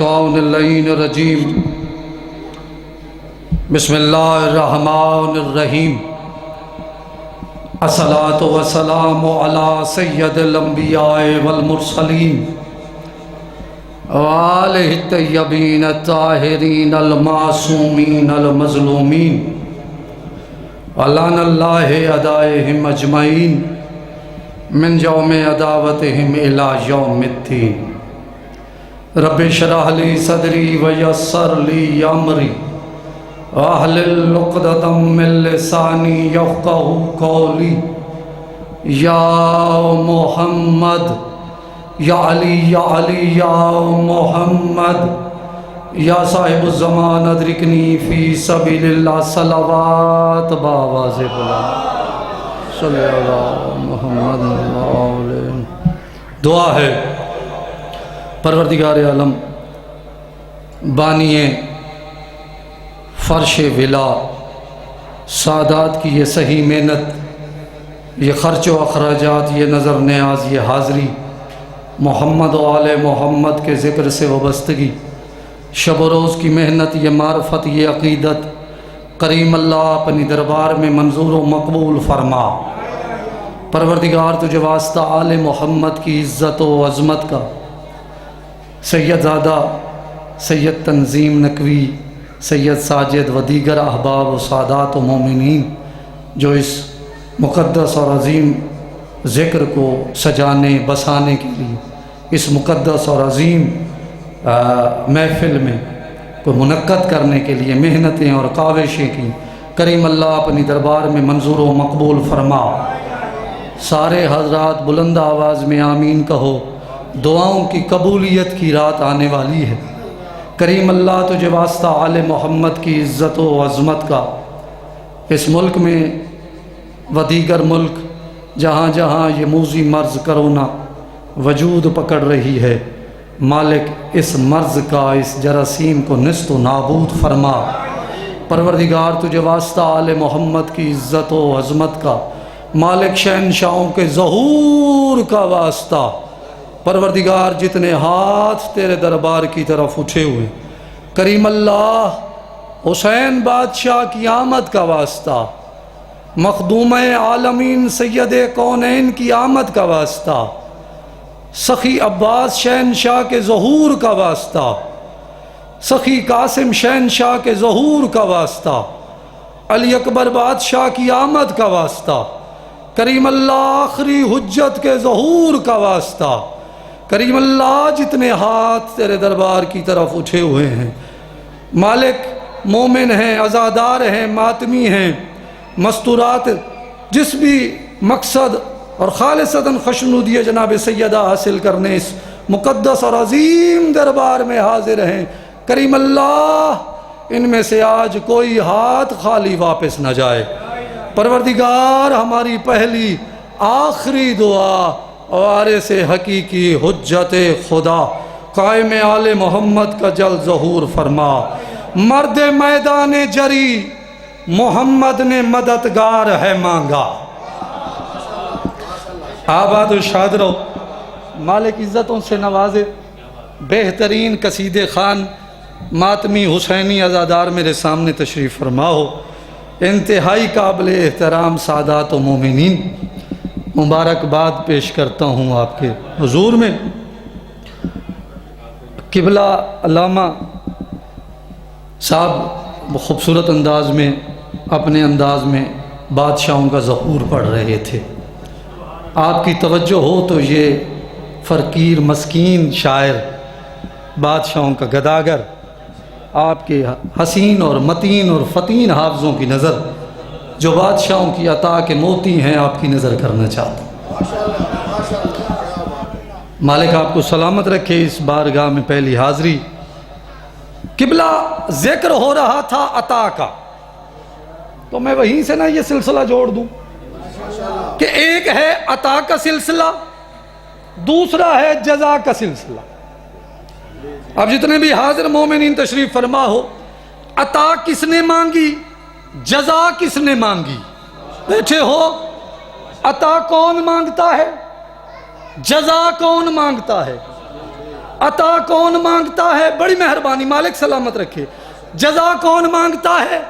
الرجیم بسم اللہ الرحمن الرحیم الصلاۃ والسلام علی سید الانبیاء والمرسلین وآلہ الطیبین الطاہرین المعصومین المظلومین ولعن اللہ اعدائہم اجمعین من یوم عداوتہم الی یوم الدین رب اشرح لی صدری ویسر لی امری واحلل عقدۃ من لسانی یفقہوا قولی یا محمد یا علی یا علی یا محمد یا صاحب الزمان ادرکنی فی سبیل اللہ صلوات باواز بلند صلی اللہ محمد علیہ. دعا ہے پروردگار عالم بانی فرش ولا سادات کی یہ صحیح محنت، یہ خرچ و اخراجات، یہ نظر نیاز، یہ حاضری، محمد و آل محمد کے ذکر سے وابستگی، شب و روز کی محنت، یہ معرفت، یہ عقیدت، کریم اللہ اپنی دربار میں منظور و مقبول فرما. پروردگار تجھے واسطہ آل محمد کی عزت و عظمت کا، سید زادہ، سید تنظیم نقوی، سید ساجد و دیگر احباب و سادات و مومنین جو اس مقدس اور عظیم ذکر کو سجانے بسانے کے لیے، اس مقدس اور عظیم محفل میں کو منعقد کرنے کے لیے محنتیں اور کاوشیں کی، کریم اللہ اپنی دربار میں منظور و مقبول فرما. سارے حضرات بلند آواز میں آمین کہو. دعاؤں کی قبولیت کی رات آنے والی ہے. کریم اللہ تجھے واسطہ آل محمد کی عزت و عظمت کا، اس ملک میں و دیگر ملک جہاں جہاں یہ موذی مرض کرونا وجود پکڑ رہی ہے، مالک اس مرض کا، اس جراثیم کو نیست و نابود فرما. پروردگار تجھے واسطہ آل محمد کی عزت و عظمت کا، مالک شہنشاہوں کے ظہور کا واسطہ، پروردگار جتنے ہاتھ تیرے دربار کی طرف اٹھے ہوئے، کریم اللہ حسین بادشاہ کی آمد کا واسطہ، مخدوم عالمین سید کونین کی آمد کا واسطہ، سخی عباس شہنشاہ کے ظہور کا واسطہ، سخی قاسم شہنشاہ کے ظہور کا واسطہ، علی اکبر بادشاہ کی آمد کا واسطہ، کریم اللہ آخری حجت کے ظہور کا واسطہ، کریم اللہ جتنے ہاتھ تیرے دربار کی طرف اٹھے ہوئے ہیں، مالک مومن ہیں، عزادار ہیں، ماتمی ہیں، مستورات جس بھی مقصد اور خالصتاً خشنودی جناب سیدہ حاصل کرنے اس مقدس اور عظیم دربار میں حاضر ہیں، کریم اللہ ان میں سے آج کوئی ہاتھ خالی واپس نہ جائے. پروردگار ہماری پہلی آخری دعا وارث حقیقی حجت خدا قائم آل محمد کا جل ظہور فرما. مرد میدان جری محمد نے مددگار ہے مانگا. آباد و شاد رہو. مالک عزتوں سے نوازے. بہترین قصیدے خان ماتمی حسینی عزادار میرے سامنے تشریف فرما ہو. انتہائی قابل احترام سادات و مومنین، مبارکباد پیش کرتا ہوں آپ کے حضور میں. قبلہ علامہ صاحب خوبصورت انداز میں، اپنے انداز میں بادشاہوں کا ظہور پڑھ رہے تھے. آپ کی توجہ ہو تو یہ فقیر مسکین شاعر، بادشاہوں کا گداگر، آپ کے حسین اور متین اور فتین حافظوں کی نظر جو بادشاہوں کی عطا کے موتی ہیں آپ کی نظر کرنا چاہتا ہوں. مالک آپ کو سلامت رکھے. اس بارگاہ میں پہلی حاضری. قبلہ ذکر ہو رہا تھا عطا کا، تو میں وہیں سے نا یہ سلسلہ جوڑ دوں کہ ایک ہے عطا کا سلسلہ، دوسرا ہے جزا کا سلسلہ. اب جتنے بھی حاضر مومنین تشریف فرما ہو، عطا کس نے مانگی، جزا کس نے مانگی؟ بیٹھے ہو. عطا کون مانگتا ہے، جزا کون مانگتا ہے؟ عطا کون مانگتا ہے؟ بڑی مہربانی، مالک سلامت رکھے۔ جزا کون مانگتا ہے؟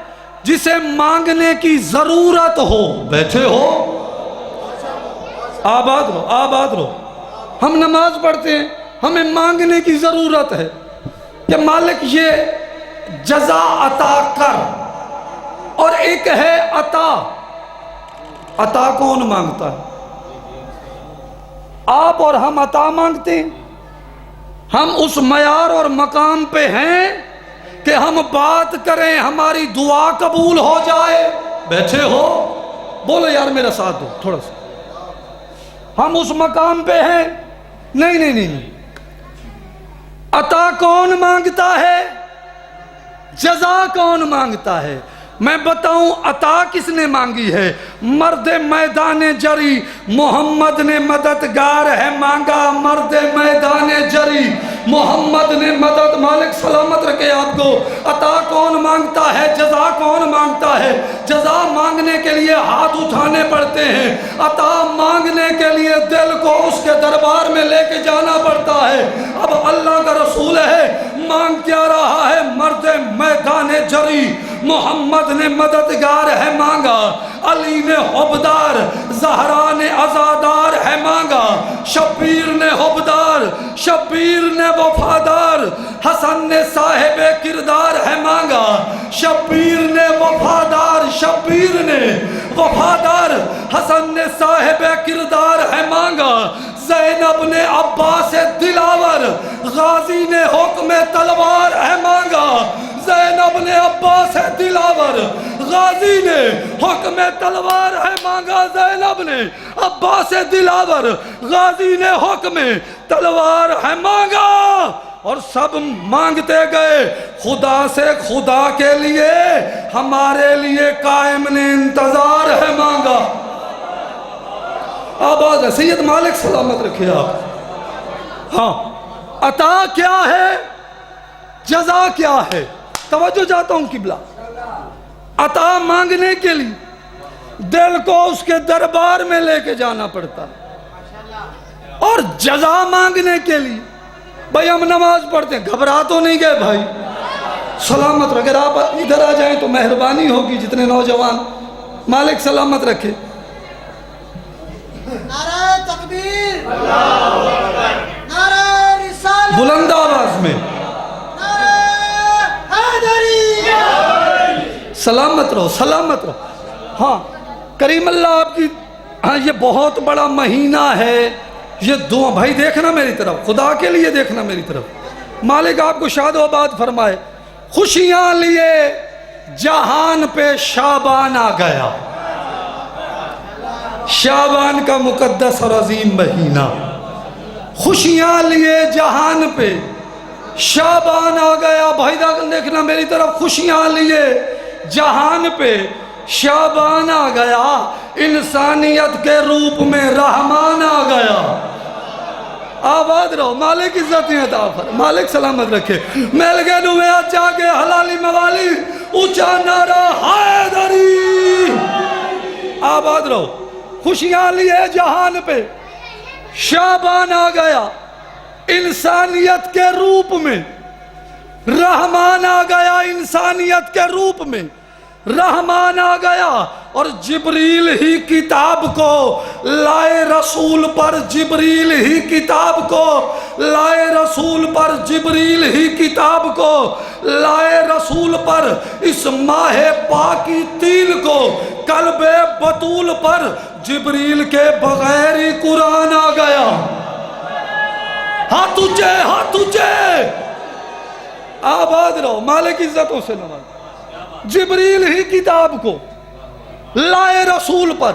جسے مانگنے کی ضرورت ہو۔ بیٹھے ہو، آباد رہو، آباد رہو۔ ہم نماز پڑھتے ہیں، ہمیں مانگنے کی ضرورت ہے کہ مالک یہ جزا عطا کر، اور ایک ہے عطا۔ عطا کون مانگتا ہے؟ آپ اور ہم عطا مانگتے ہیں۔ ہم اس معیار اور مقام پہ ہیں کہ ہم بات کریں ہماری دعا قبول ہو جائے۔ بیٹھے ہو، بولو یار میرا ساتھ دو تھوڑا سا۔ ہم اس مقام پہ ہیں؟ نہیں نہیں نہیں۔ عطا کون مانگتا ہے؟ جزا کون مانگتا ہے؟ میں بتاؤں عطا کس نے مانگی ہے؟ مرد میدان جری محمد نے مددگار ہے مانگا۔ مرد میدان جری محمد نے مدد، مالک سلامت رکھے آپ کو۔ عطا کون مانگتا ہے؟ جزا کون مانگتا ہے؟ جزا مانگنے کے لیے ہاتھ اٹھانے پڑتے ہیں، عطا مانگنے کے لیے دل کو اس کے دربار میں لے کے جانا پڑتا ہے۔ اب اللہ کا رسول ہے، مانگ کیا رہا ہے؟ مرد میدان جری محمد نے مددگار ہے مانگا، علی نے حبدار، زہرا نے عزادار ہے مانگا، شبیر نے حبدار، شبیر نے وفادار، حسن نے صاحب کردار ہے مانگا، شبیر نے وفادار، شبیر نے وفادار، حسن نے صاحب کردار ہے مانگا، زینب نے عباس دلاور، غازی نے حکم تلوار ہے مانگا، زینب نے عباس دلاور، غازی نے حکم تلوار ہے مانگا، زینب نے عباس دلاور، غازی نے حکم تلوار ہے مانگا۔ اور سب مانگتے گئے، خدا سے خدا کے لیے، ہمارے لیے قائم نے انتظار ہے مانگا۔ آباد ہے سید مالک سلامت رکھے آپ۔ ہاں، عطا کیا ہے؟ جزا کیا ہے؟ توجہ چاہتا ہوں قبلہ۔ عطا مانگنے کے لیے دل کو اس کے دربار میں لے کے جانا پڑتا ہے، اور جزا مانگنے کے لیے بھائی ہم نماز پڑھتے ہیں، گھبرا تو نہیں گئے بھائی؟ سلامت رکھے۔ اگر آپ ادھر آ جائیں تو مہربانی ہوگی، جتنے نوجوان، مالک سلامت رکھے۔ نعرہ تکبیر، نعرہ رسالت، بلند آواز میں نعرہ حیدری۔ سلامت رہو، سلامت رہو۔ ہاں، کریم اللہ آپ کی، ہاں یہ بہت بڑا مہینہ ہے، یہ دعا بھائی دیکھنا میری طرف، خدا کے لیے دیکھنا میری طرف۔ مالک آپ کو شاد و آباد فرمائے۔ خوشیاں لیے جہان پہ شعبان آ گیا، شعبان کا مقدس اور عظیم مہینہ۔ خوشیاں لیے جہان پہ شعبان آ گیا، بھائی دیکھنا میری طرف۔ خوشیاں لیے جہان پہ شعبان آ گیا، انسانیت کے روپ میں رحمان آ گیا۔ آباد رہو، مالک عزت عطا فرمائے، مالک سلامت رکھے۔ میل گئے نوے آج جاگے حلالی موالی، اونچا نعرہ حیدری۔ آباد رہو۔ خوشیاں لیے جہان پہ شعبان آ گیا، انسانیت کے روپ میں رحمان آ گیا، انسانیت کے روپ میں رحمان آ گیا۔ اور جبریل ہی کتاب کو لائے رسول پر، جبریل ہی کتاب کو لائے رسول پر، جبریل ہی کتاب کو لائے رسول پر، اس ماہ پاکی تین کو قلب بطول پر جبریل کے بغیر ہی قرآن آ گیا۔ ہاتھ اونچے، ہاتھ اونچے۔ آباد رہو، مالک عزتوں سے نواز۔ جبریل ہی کتاب کو لائے رسول پر،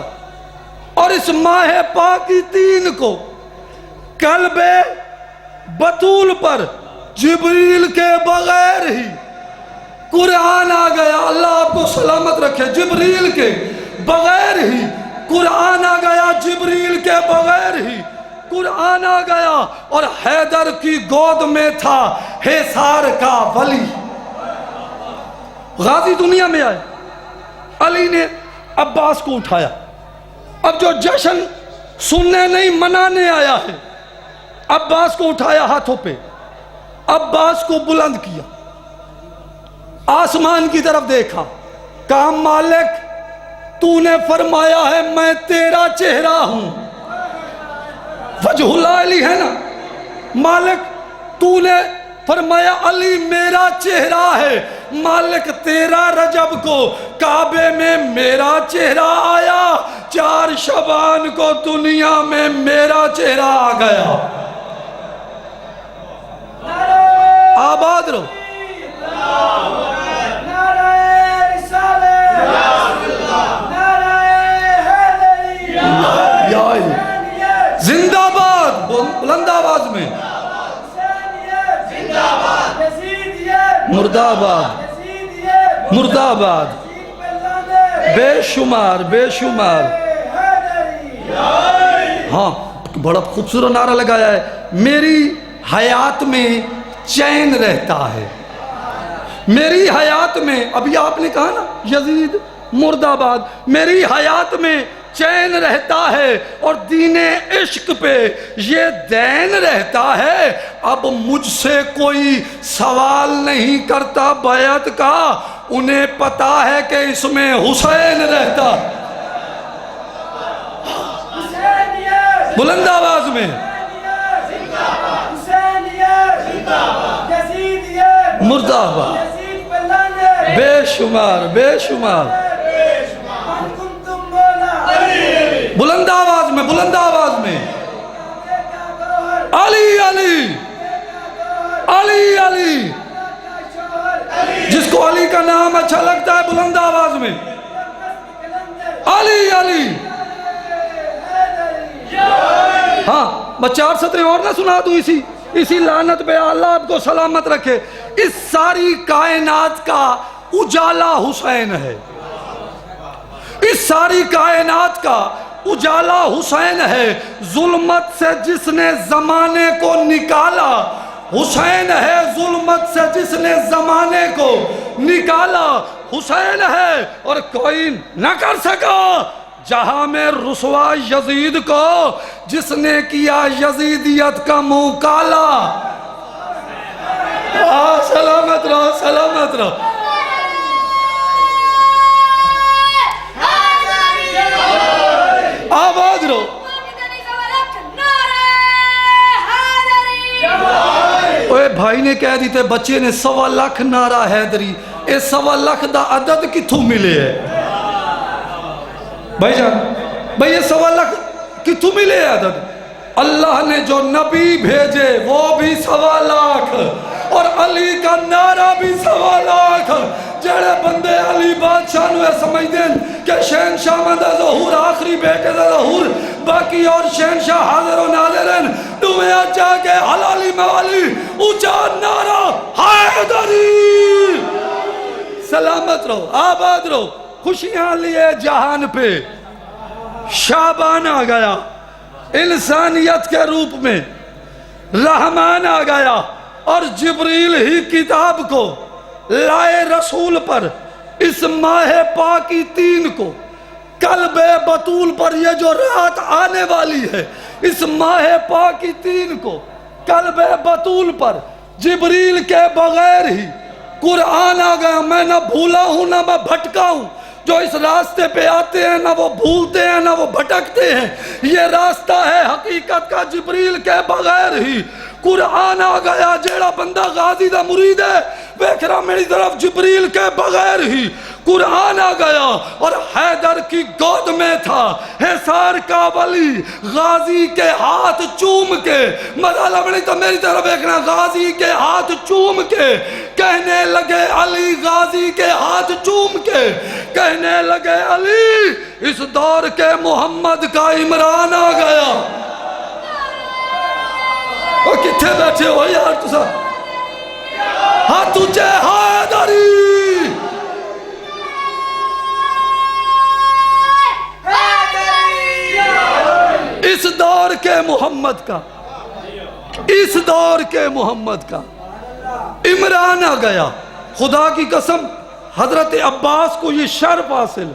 اور اس ماہ پاکی تین کو قلب بطول پر جبریل کے بغیر ہی قرآن آ گیا۔ اللہ آپ کو سلامت رکھے۔ جبریل کے بغیر ہی قرآن آ گیا، جبریل کے بغیر ہی قرآن آ گیا۔ اور حیدر کی گود میں تھا حصار کا ولی۔ غازی دنیا میں آئے، علی نے عباس کو اٹھایا۔ اب جو جشن سننے نہیں منانے آیا ہے، عباس کو اٹھایا ہاتھوں پہ، عباس کو بلند کیا، آسمان کی طرف دیکھا، کہا مالک تو نے فرمایا ہے میں تیرا چہرہ ہوں، وجہ اللہ علی ہے نا، مالک تو نے فرمایا علی میرا چہرہ ہے، مالک تیرا رجب کو کعبے میں میرا چہرہ آیا، 4 شعبان کو دنیا میں میرا چہرہ آ گیا۔ آباد رہو۔ زندہ باد، بلند آواز میں، مردہ آباد، مردہ آباد، بے شمار بے شمار۔ ہاں بڑا خوبصورت نعرہ لگایا ہے، میری حیات میں چین رہتا ہے، میری حیات میں، ابھی آپ نے کہا نا یزید مرد آباد، میری حیات میں چین رہتا ہے اور دین عشق پہ یہ دین رہتا ہے، اب مجھ سے کوئی سوال نہیں کرتا بیعت کا، انہیں پتا ہے کہ اس میں حسین رہتا۔ بلند آواز میں، مردہ آباد، بے شمار بے شمار، بلند آواز میں، بلند آواز میں، علی علی علی علی، جس کو علی کا نام اچھا لگتا ہے بلند آواز میں، علی علی۔ ہاں میں 4 سطریں اور نہ سنا دوں اسی لعنت پہ، اللہ آپ کو سلامت رکھے۔ اس ساری کائنات کا اجالا حسین ہے، اس ساری کائنات کا اجالا حسین ہے، ظلمت سے جس نے زمانے کو نکالا حسین ہے، ظلمت سے جس نے زمانے کو نکالا حسین ہے، اور کوئی نہ کر سکا جہاں میں رسوا یزید کو جس نے کیا یزیدیت کا منہ کالا۔ سلامت رہو سلامت رہو۔ آباد رہو۔ اوے بھائی نے کہہ دیتے بچے نے 1.25 لاکھ نعرہ حیدری، اے 1.25 لاکھ دا عدد کتھوں ملے ہے بھائی جان؟ بھائی یہ 1.25 لاکھ کتھوں ملے ہے عدد؟ اللہ نے جو نبی بھیجے وہ بھی 1.25 لاکھ، اور علی کا نعرہ بھی 1.25 لاکھ۔ جڑے بندے علی بادشاہ نوے سمجھ دیں کہ شہنشاہ مندہ ظہور آخری بیٹے دا ظہور، باقی اور شہنشاہ حاضر و ناظر ہیں، تمہیں اچھا کہ حلالی موالی اونچا نعرہ حیدری۔ سلامت رہو آباد رہو۔ خوشیاں لیے جہان پہ شعبان آ گیا، انسانیت کے روپ میں رحمان آ گیا، اور جبریل ہی کتاب کو لائے رسول پر، اس ماہ پاکی 3 کو، قلب بطول پر، یہ جو رات آنے والی ہے اس ماہ پاکی 3 کو، قلب بطول پر جبریل کے بغیر ہی قرآن آ گیا۔ میں نہ بھولا ہوں نہ میں بھٹکا ہوں، جو اس راستے پہ آتے ہیں نہ وہ بھولتے ہیں نہ وہ بھٹکتے ہیں، یہ راستہ ہے حقیقت کا، جبریل کے بغیر ہی قرآن آ گیا۔ جیڑا بندہ غازی دا مرید ہے بیکھرا میری طرف، جبریل کے بغیر ہی قرآن آ گیا، اور حیدر کی گود میں تھا حصار کا ولی، غازی کے ہاتھ چوم کے، مدالہ بڑی تو میری طرف دیکھنا، غازی کے ہاتھ چوم کے کہنے لگے علی، غازی کے ہاتھ چوم کے کہنے لگے علی، اس دور کے محمد کا عمران آ گیا۔ اور کتھے بیٹھے ہو یار تو سا؟ ہاں تجھے حیدری، اس دور کے محمد کا، اس دور کے محمد کا عمران آ گیا۔ خدا کی قسم حضرت عباس کو یہ شرف حاصل،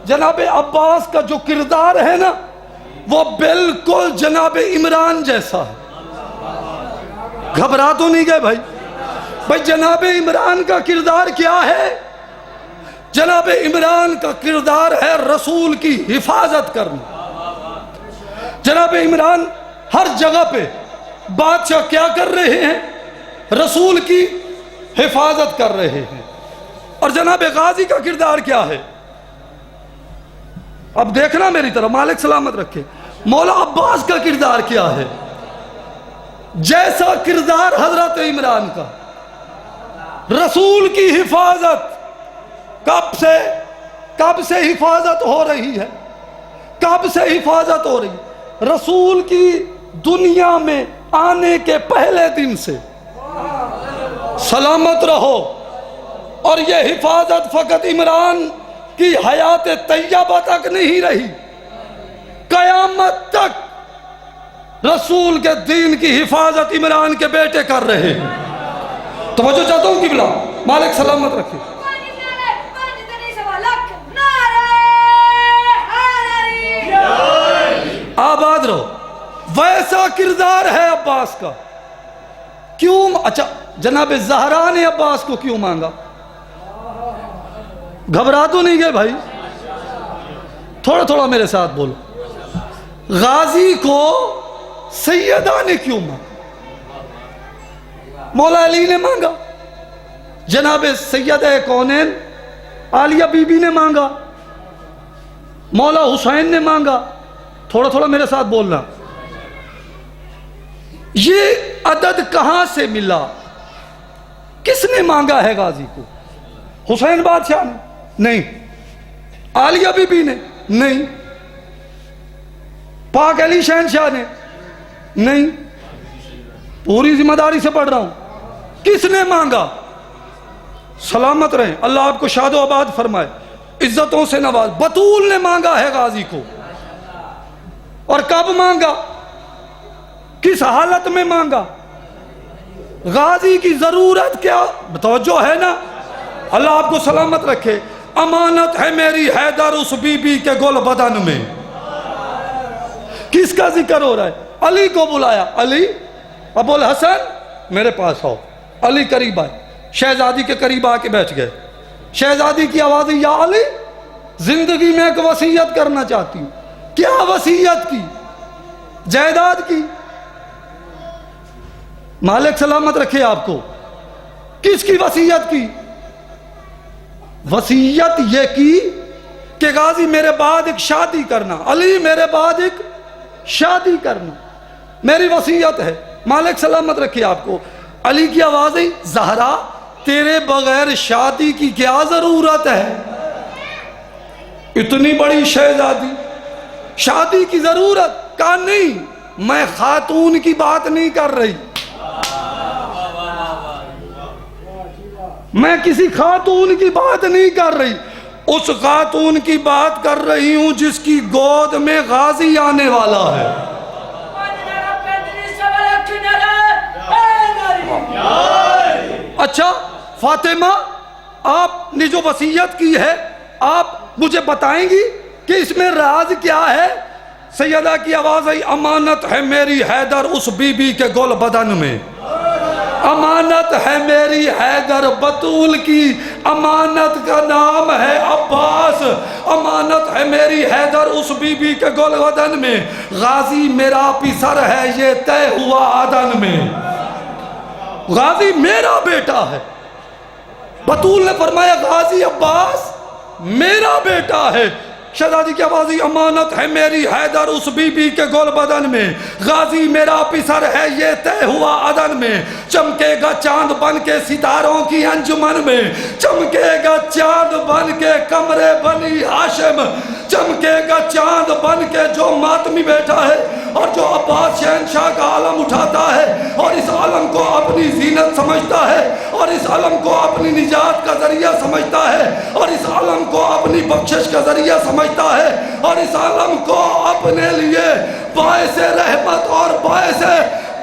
جناب عباس کا جو کردار ہے نا وہ بالکل جناب عمران جیسا ہے۔ گھبرا تو نہیں گئے بھائی؟ بھائی جناب عمران کا کردار کیا ہے؟ جناب عمران کا کردار ہے رسول کی حفاظت کرنا۔ جناب عمران ہر جگہ پہ بادشاہ کیا کر رہے ہیں؟ رسول کی حفاظت کر رہے ہیں۔ اور جناب غازی کا کردار کیا ہے؟ اب دیکھنا میری طرف، مالک سلامت رکھے، مولا عباس کا کردار کیا ہے؟ جیسا کردار حضرت عمران کا، رسول کی حفاظت کب سے حفاظت ہو رہی ہے؟ کب سے حفاظت ہو رہی ہے؟ رسول کی دنیا میں آنے کے پہلے دن سے سلامت رہو۔ اور یہ حفاظت فقط عمران کی حیات طیبہ تک نہیں رہی، قیامت تک رسول کے دین کی حفاظت عمران کے بیٹے کر رہے ہیں۔ توجہ چاہتا ہوں قبلہ، مالک سلامت رکھے۔ آباد رہو۔ ویسا کردار ہے عباس کا۔ کیوں؟ اچھا جناب زہرا نے عباس کو کیوں مانگا؟ گھبرا تو نہیں گئے بھائی؟ تھوڑا تھوڑا میرے ساتھ بولو۔ غازی کو سیدہ نے کیوں مانگا؟ مولا علی نے مانگا، جناب سیدہ کونین عالیہ بی بی نے مانگا، مولا حسین نے مانگا۔ تھوڑا تھوڑا میرے ساتھ بولنا۔ یہ عدد کہاں سے ملا؟ کس نے مانگا ہے غازی کو؟ حسین بادشاہ نے؟ نہیں۔ عالیہ بی بی نے؟ نہیں۔ پاک علی شہنشاہ نے؟ نہیں۔ پوری ذمہ داری سے پڑھ رہا ہوں۔ کس نے مانگا؟ سلامت رہیں، اللہ آپ کو شاد و آباد فرمائے، عزتوں سے نواز۔ بطول نے مانگا ہے غازی کو۔ اور کب مانگا؟ کس حالت میں مانگا؟ غازی کی ضرورت کیا؟ توجہ ہے نا؟ اللہ آپ کو سلامت رکھے۔ امانت ہے میری حیدر اس بی بی کے گل بدن میں۔ کس کا ذکر ہو رہا ہے؟ علی کو بلایا، علی ابو الحسن میرے پاس آؤ۔ علی قریب آئے، شہزادی کے قریب آ کے بیٹھ گئے۔ شہزادی کی آواز، یا علی زندگی میں ایک وصیت کرنا چاہتی ہوں۔ کیا وصیت کی؟ جائیداد کی؟ مالک سلامت رکھے آپ کو۔ کس کی وصیت کی؟ وصیت یہ کی کہ غازی میرے بعد ایک شادی کرنا، علی میرے بعد ایک شادی کرنا، میری وصیت ہے۔ مالک سلامت رکھے آپ کو۔ علی کی آواز ہے، زہرا تیرے بغیر شادی کی کیا ضرورت ہے؟ اتنی بڑی شہزادی، شادی کی ضرورت؟ کہا نہیں، میں خاتون کی بات نہیں کر رہی، میں کسی خاتون کی بات نہیں کر رہی، اس خاتون کی بات کر رہی ہوں جس کی گود میں غازی آنے والا ہے۔ اچھا فاطمہ، آپ نے جو وصیت کی ہے آپ مجھے بتائیں گی کہ اس میں راز کیا ہے؟ سیدہ کی آواز آئی، امانت ہے میری حیدر اس بی بی کے گل بدن میں۔ امانت ہے میری حیدر، بطول کی امانت کا نام ہے عباس۔ امانت ہے میری حیدر اس بی بی کے گل بدن میں، غازی میرا پسر ہے یہ طے ہوا عدن میں۔ غازی میرا بیٹا ہے۔ بطول نے فرمایا غازی عباس میرا بیٹا ہے۔ شہزادی کی آواز، امانت ہے میری حیدر اس بی بی کے گل بدن میں، غازی میرا پسر ہے یہ طے ہوا عدن میں۔ چمکے گا چاند بن کے ستاروں کی انجمن میں، چمکے گا چاند بن کے کمرے بنی ہاشم، چمکے گا چاند بن کے جو ماتمی بیٹھا ہے اور جو عباس شہنشاہ کا علم اٹھاتا ہے اور اس علم کو اپنی زینت سمجھتا ہے اور اس علم کو اپنی نجات کا ذریعہ سمجھتا ہے اور اس علم کو اپنی بخشش کا ذریعہ سمجھتا ہے اور اس علم کو اپنے لیے باعث رحمت اور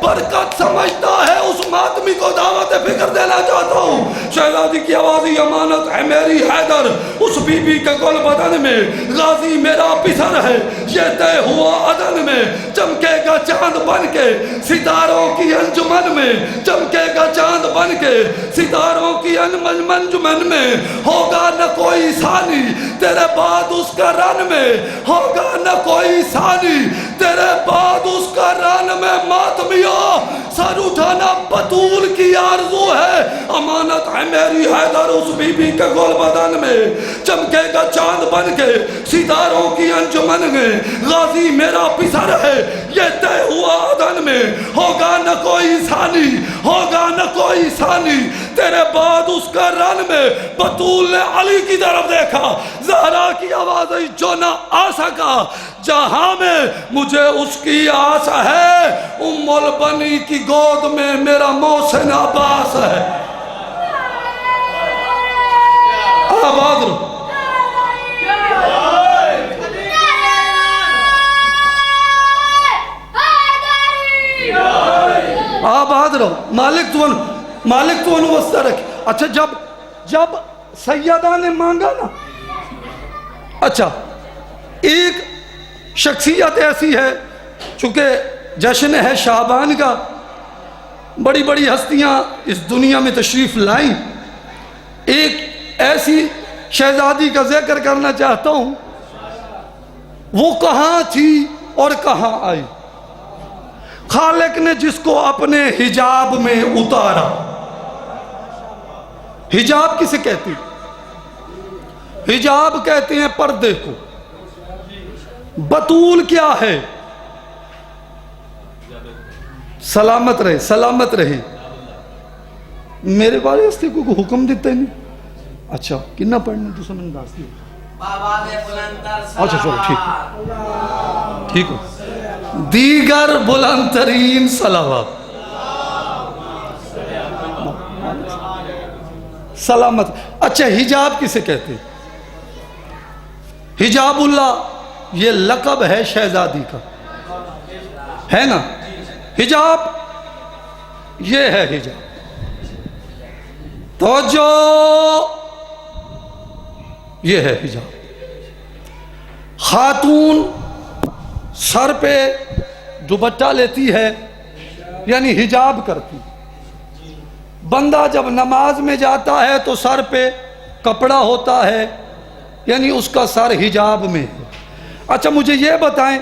برکت سمجھتا ہے اس ماتمی کو دعوت فکر دینا چاہتا ہوں۔ شہزادی کی آواز یہ امانت ہے میری حیدر، اس بی بی کے گل بدن میں غازی میرا پسر ہے، یہ طے ہوا عدن میں چمکے گا چاند بن کے ستاروں کی انجمن میں، چمکے گا چاند بن کے ستاروں کی انجمن میں، ہوگا نہ کوئی ثانی تیرے بعد اس کا رن میں، ہوگا نہ کوئی ثانی تیرے بعد اس کا رن میں۔ ماتمیوں سر اٹھانا بطول کی آرزو ہے، امانت ہے میری حیدر اس بی بی کے گل بدن میں، چمکے گا چاند بن کے ستاروں کی انجمن میں، غازی میرا پسر ہے، یہ طے ہوا عدن میں، ہوگا نہ کوئی ثانی، ہوگا نہ کوئی ثانی تیرے بعد اس کا رن میں۔ بطول نے علی کی طرف دیکھا، زہرا کی آواز آئی جو نہ آ سکا جہاں میں مجھے اس کی آس ہے، ام البنی کی گود میں میرا محسن عباس ہے۔ آباد رہو، آباد رہو، مالک تو انوستہ رکھے۔ اچھا جب سیدہ نے مانگا نا، اچھا ایک شخصیت ایسی ہے، چونکہ جشن ہے شعبان کا، بڑی بڑی ہستیاں اس دنیا میں تشریف لائیں، ایک ایسی شہزادی کا ذکر کرنا چاہتا ہوں، وہ کہاں تھی اور کہاں آئی؟ خالق نے جس کو اپنے حجاب میں اتارا۔ حجاب کسے کہتے ہیں؟ حجاب کہتے ہیں پردے کو۔ بطول کیا ہے؟ سلامت رہے، سلامت رہے۔ میرے بارے ہستے کو حکم دیتا ہی نہیں۔ اچھا کنا پڑھنے تو سمجھ داستی ہو؟ اچھا چلو ٹھیک ہو۔ دیگر بلند ترین صلوات، سلامت۔ اچھا حجاب کسے کہتے ہیں؟ حجاب اللہ یہ لقب ہے شہزادی کا، ہے نا؟ حجاب یہ ہے حجاب۔ توجہ، یہ ہے حجاب۔ خاتون سر پہ دوپٹہ لیتی ہے یعنی حجاب کرتی۔ بندہ جب نماز میں جاتا ہے تو سر پہ کپڑا ہوتا ہے یعنی اس کا سر حجاب میں ہے۔ اچھا مجھے یہ بتائیں،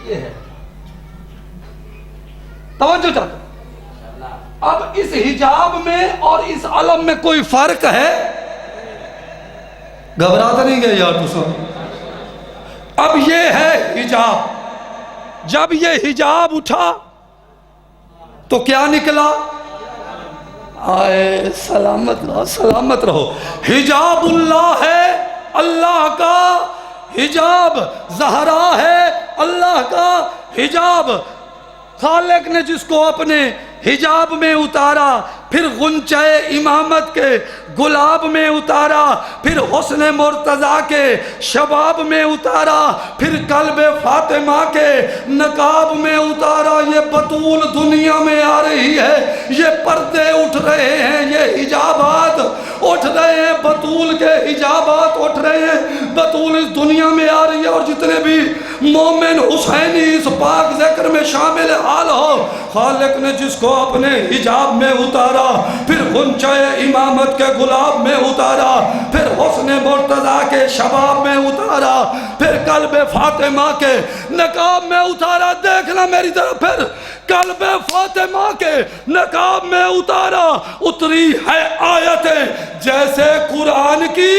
یہ ہے توجہ چاہتا ہوں، اب اس حجاب میں اور اس علم میں کوئی فرق ہے؟ گھبراتا نہیں گئے یار تو سب۔ اب یہ ہے حجاب، جب یہ حجاب اٹھا تو کیا نکلا؟ آئے سلامت رہو، سلامت رہو۔ حجاب اللہ ہے اللہ کا حجاب، زہرا ہے اللہ کا حجاب۔ خالق نے جس کو اپنے حجاب میں اتارا، پھر غنچہ امامت کے گلاب میں اتارا، پھر حسن مرتضیٰ کے شباب میں اتارا، پھر قلب فاطمہ کے نقاب میں اتارا۔ یہ بطول دنیا میں آ رہی ہے، یہ پردے اٹھ رہے ہیں، یہ حجابات اٹھ رہے ہیں، بطول کے حجابات اٹھ رہے ہیں، بطول اس دنیا میں آ رہی ہے۔ اور جتنے بھی مومن حسینی اس پاک ذکر میں شامل حال ہو، خالق نے جس کو اپنے حجاب میں اتارا، پھر غنچہ امامت کے گلاب میں اتارا، پھر حسن مرتضیٰ کے شباب میں اتارا، پھر قلب فاطمہ کے نقاب میں اتارا۔ دیکھنا میری طرف، پھر قلب فاطمہ کے نقاب میں اتارا۔ اتری ہے آیتیں جیسے قرآن کی،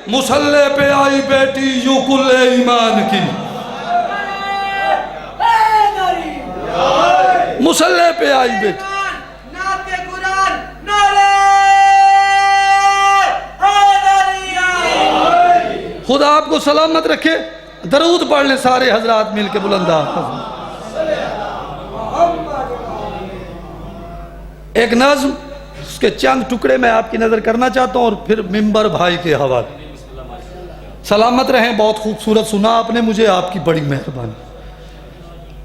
مصلی پہ آئی بیٹی یوں کل ایمان کی، مصلی پہ آئی بیٹی۔ خدا آپ کو سلامت رکھے۔ درود پڑھ لیں سارے حضرات مل کے بلند آواز۔ ایک نظم، اس کے چند ٹکڑے میں آپ کی نظر کرنا چاہتا ہوں اور پھر ممبر بھائی کے حوالے۔ سلامت رہیں، بہت خوبصورت سنا آپ نے مجھے، آپ کی بڑی مہربانی۔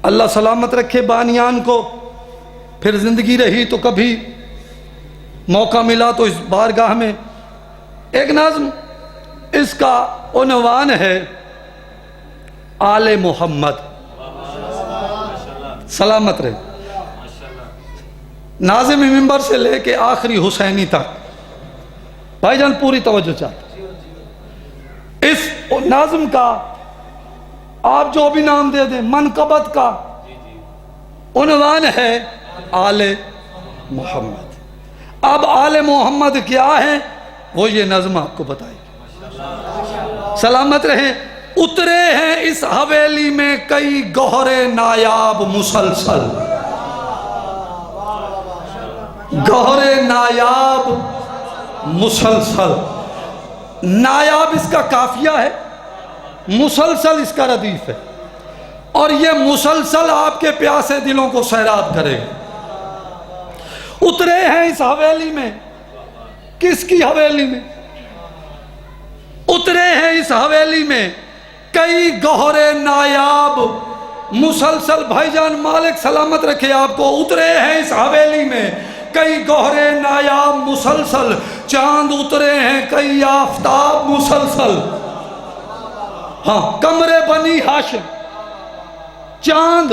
اللہ سلامت رکھے بانیان کو. پھر زندگی رہی تو کبھی موقع ملا تو اس بارگاہ میں ایک نظم، اس کا عنوان ہے آل محمد. سلامت رہے. ناظم منبر سے لے کے آخری حسینی تک بھائی جان پوری توجہ چاہتے. اس ناظم کا آپ جو بھی نام دے دیں، منقبت کا عنوان ہے آل محمد. اب آل محمد کیا ہے وہ یہ نظم آپ کو بتائے گی. سلامت رہیں. اترے ہیں اس حویلی میں کئی گوہرے نایاب مسلسل. گوہرے نایاب مسلسل. نایاب اس کا قافیہ ہے، مسلسل اس کا ردیف ہے، اور یہ مسلسل آپ کے پیاسے دلوں کو سیراب کرے گا. اترے ہیں اس حویلی میں. کس کی حویلی میں؟ اترے ہیں اس حویلی میں کئی گوہرے نایاب مسلسل. بھائی جان مالک سلامت رکھے آپ کو. اترے ہیں اس حویلی میں کئی گوہرے نایاب مسلسل. چاند اترے ہیں کئی آفتاب مسلسل. ہاں، کمرے بنی ہاشم، چاند،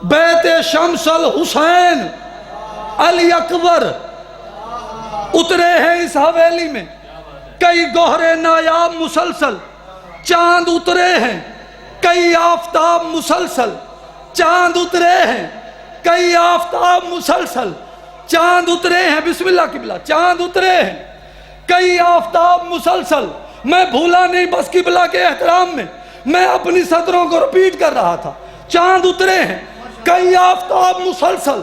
بیت شمس الحسین، علی اکبر. اترے ہیں اس حویلی میں کئی گوہرے نایاب مسلسل. چاند اترے ہیں کئی آفتاب مسلسل. چاند اترے ہیں کئی آفتاب مسلسل. چاند اترے ہیں، بسم اللہ قبلہ، چاند اترے ہیں کئی آفتاب مسلسل. میں بھولا نہیں بس قبلہ کے احترام میں میں اپنی صدروں کو رپیٹ کر رہا تھا. چاند اترے ہیں کئی آفتاب مسلسل.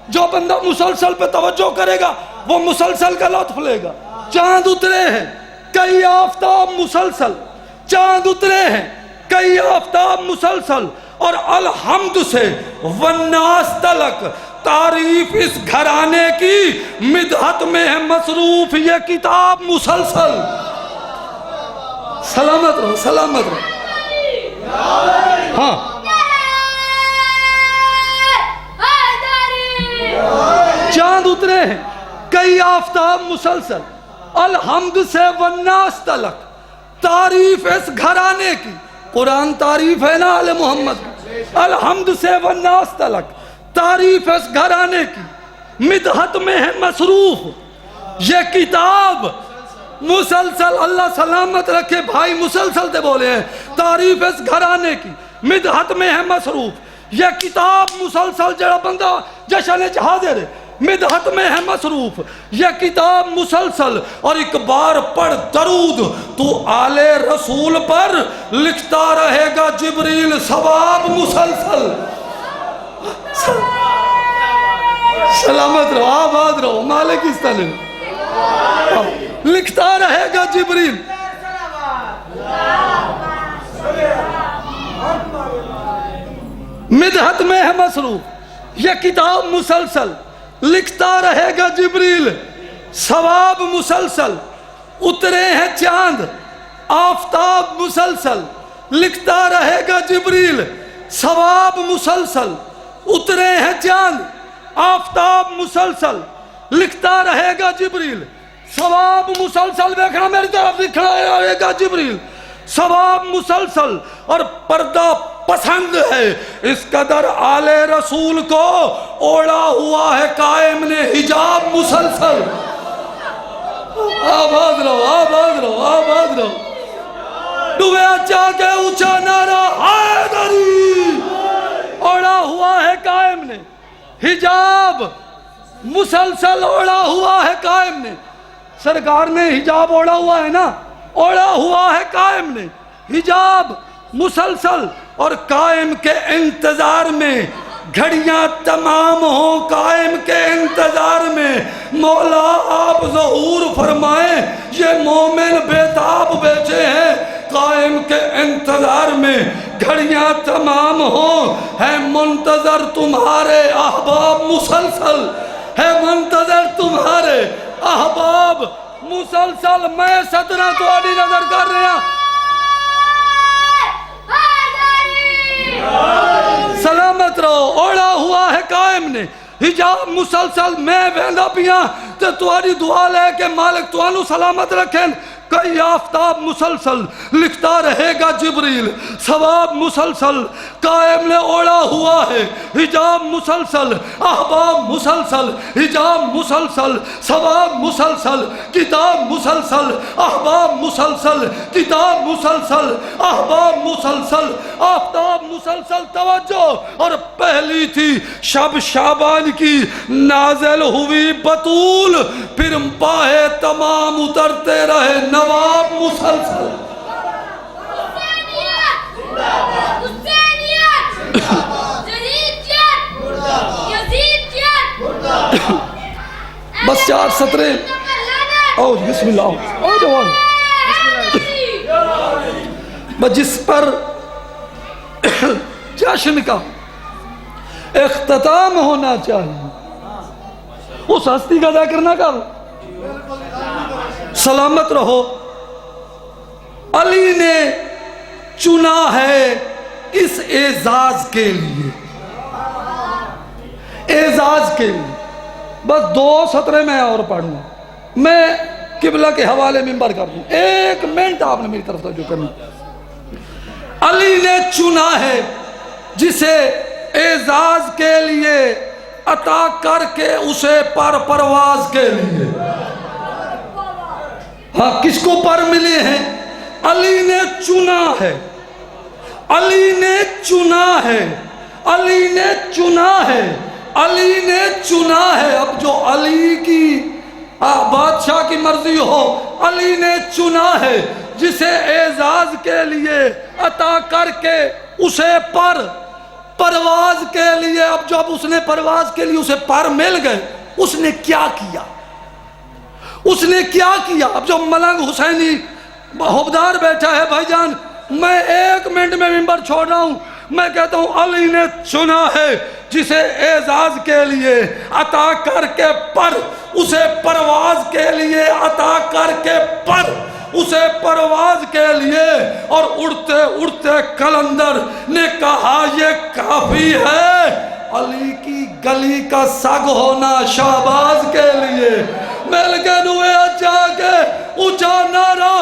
جو بندہ مسلسل پہ توجہ کرے گا وہ مسلسل کا لطف لے گا. چاند اترے ہیں کئی آفتاب مسلسل. چاند اترے ہیں کئی آفتاب مسلسل. اور الحمد سے والناس تلک تعریف اس گھرانے کی مدحت میں ہے مصروف یہ کتاب مسلسل. سلامت رہو، سلامت رہو. ہاں، چاند اترے ہیں کئی آفتاب مسلسل. الحمد سے والناس تلک تعریف اس گھرانے کی. قرآن تعریف ہے نا آل محمد. الحمد سے والناس تلک تعریف اس گھرانے کی مدحت میں ہے مصروف یہ کتاب مسلسل. اللہ سلامت رکھے بھائی، مسلسل سے بولے ہیں. تعریف اس گھرانے کی مدحت میں ہے مصروف یہ کتاب مسلسل. جڑا بندہ جشن جہادر مدحت میں ہے مصروف یہ کتاب مسلسل. اور ایک بار پڑھ درود تو آل رسول پر لکھتا رہے گا جبریل ثواب مسلسل. سلامت رہو، آباد رہو، مالک اس طرح لکھتا رہے گا جبریل. مدحت میں ہے مصروف یہ کتاب مسلسل. لکھتا رہے گا جبریل ثواب مسلسل. اترے ہیں چاند آفتاب مسلسل. لکھتا رہے گا جبریل ثواب مسلسل. اترے ہیں چاند آفتاب مسلسل. لکھتا رہے گا جبریل ثواب مسلسل. دیکھنا میری طرف، لکھنا رہے گا جبریل ثواب مسلسل. اور پردہ پسند ہے اس قدر آل رسول کو اوڑا ہوا ہے قائم نے حجاب مسلسل. آباد رہو، آباد رہو، آباد رہو. ڈوبے اچھا کے اونچا نعرہ حیدری. اوڑا ہوا ہے قائم نے حجاب مسلسل. اوڑا ہوا ہے قائم نے. سرکار نے حجاب اوڑا ہوا ہے نا، اوڑا ہوا ہے قائم نے حجاب مسلسل. اور قائم کے انتظار میں گھڑیاں تمام ہوں. قائم کے انتظار میں مولا آپ ظہور فرمائیں. یہ مومن بیتاب بیٹھے ہیں قائم کے انتظار میں گھڑیاں تمام ہوں. ہے منتظر تمہارے احباب مسلسل. ہے منتظر تمہارے احباب مسلسل. میں صدرہ تو آڈی نظر کر رہے ہیں. سلامت رہو. اوڑا ہوا ہے قائم نے حجاب مسلسل میں ویندا پیاں تے تہاڈی دعا لے کے مالک تانوں سلامت رکھیں. کئی آفتاب مسلسل لکھتا رہے گا جبریل، ثواب مسلسل قائم نے اوڑا ہوا ہے. حجاب مسلسل، احباب مسلسل، حجاب مسلسل، ثواب مسلسل، کتاب مسلسل، احباب مسلسل، کتاب مسلسل، احباب مسلسل، آفتاب مسلسل. توجہ. اور پہلی تھی شب شعبان کی نازل ہوئی بطول، پھر پاہے تمام اترتے رہے نواب مسلسل. بس 4 سطرے. او بسم اللہ. او جوان بس جس پر جشن کا اختتام ہونا چاہیے اس ہستی کا ذکر نہ کر. سلامت رہو. علی نے چنا ہے اس اعزاز کے لیے، اعزاز کے لیے. بس 2 سطرے میں اور پڑھوں، میں قبلہ کے حوالے منبر کر دوں. 1 منٹ آپ نے میری طرف توجہ کرنا. علی نے چنا ہے جسے اعزاز کے لیے عطا کر کے اسے پر پرواز کے لیے. ہاں کس کو پر ملے ہیں؟ علی نے چنا ہے، علی نے چنا ہے، علی نے چنا ہے، علی نے چنا ہے. اب جو علی کی بادشاہ کی مرضی ہو، علی نے چنا ہے جسے اعزاز کے لیے عطا کر کے اسے پر پرواز کے لیے. اب جب اس نے پرواز کے لیے اسے پر مل گئے، اس نے کیا کیا؟ اس نے کیا کیا؟ اب جو ملنگ حسینی حبدار بیٹھا ہے بھائی جان، میں 1 منٹ میں منبر چھوڑ رہا ہوں. میں کہتا ہوں علی نے چنا ہے جسے اعزاز کے لیے عطا کر کے پر، اسے پرواز کے لیے عطا کر کے پر، اسے پرواز کے لیے. اور اڑتے اڑتے کلندر نے کہا یہ کافی ہے، علی کی گلی کا سگ ہونا شہباز کے لیے. مل کے نوے جا کے اونچا نعرہ